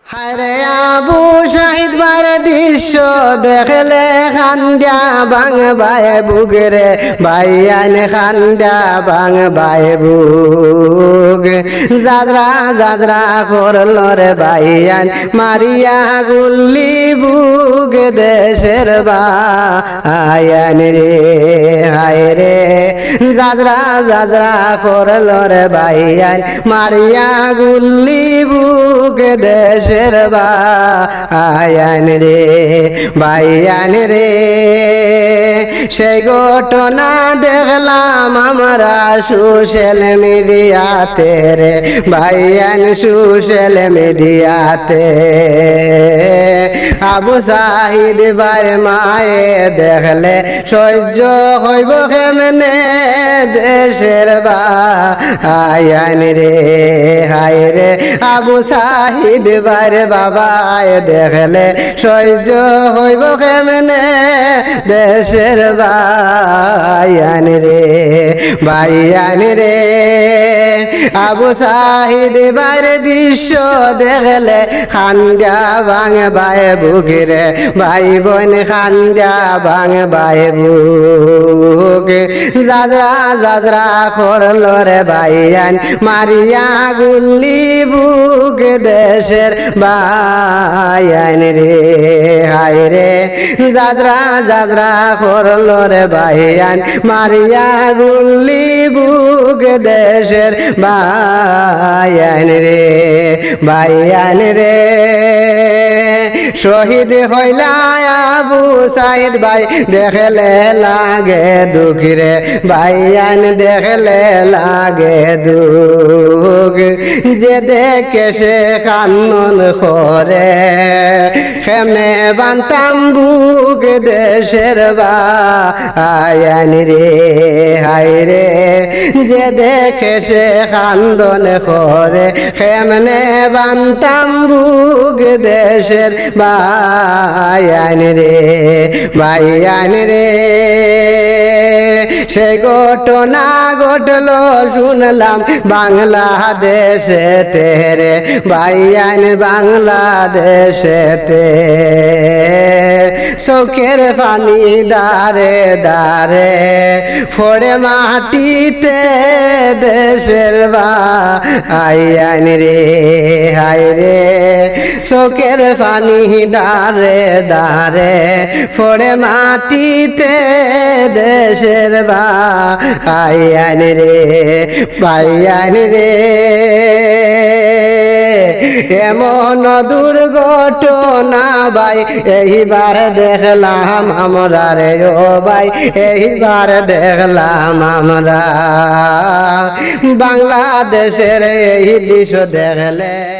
হায়রে আবু শহীদ বার দৃশ্য দেখলে খান্দা বাং বায়ে বুগরে বাইয়ান খান্দা বাং বায়ে বুগ জাদরা জাদরা করল রে বাইয়ান মারিয়া গুল্লি বুগ দেশের বায়ান রে হায়রে জাদরা জাদরা করল রে বাইয়ান মারিয়া গুল্লি বুগ দেশের বায়ান রে বাইয়ান রে সেই ঘটনা দেখলাম আমরা সোশ্যাল মিডিয়াতে রে বাইয়ান সোশ্যাল মিডিয়াতে আবু সাহিদ বার মায়ে দেখলে সহ্য হইব কেমনে দেশের বায়ান রে হায় রে আবু সাহিদ বার বাবায় দেখলে সহ্য হইব কেমনে দেশের বায়ান রে বাইয়ান রে আবু সাহিদ বার দৃশ্য দেখলে খান্দা বাং বায়ে বুগরে ভাই বোন খান্দা বাং বায়ে বুগ জাজরা জাজরা করল রে বাইয়ান মারিয়া গুল্লি বুগ দেশের বায়ান রে হায় রে জাজরা জাজরা করল রে বাইয়ান মারিয়া গুল্লি বুগ দেশের বায়ান রে বাইয়ান রে শহীদ হইলা আবু সাইদ ভাই দেখলে লাগে দুঃখ রে বাইয়ান দেখলে লাগে দুঃখ যে দেখে সে কান্নন করে কেমনে বান্তাম বুক দেশের বায়ান রে হায় রে যে দেখে সে কান্দন করে কেমনে বান্তাম বুক দেশের বায়ান রে বাইয়ান রে সে ঘটনা ঘটলো শুনলাম বাংলাদেশে তেরে বাইয়ান বাংলাদেশেতে চোখের পানি দারে দারে ফোড়ে মাটিতে দেশের বায়ান রে হায় রে চোখের পানি দারে দারে ফোড়ে মাটিতে দেশের বায়ান রে বাইয়ান রে এমন দুর্ঘটনা ভাই এইবার দেখলাম আমরা রে ও ভাই এইবার দেখলাম আমরা বাংলাদেশের এই দৃশ্য দেখলে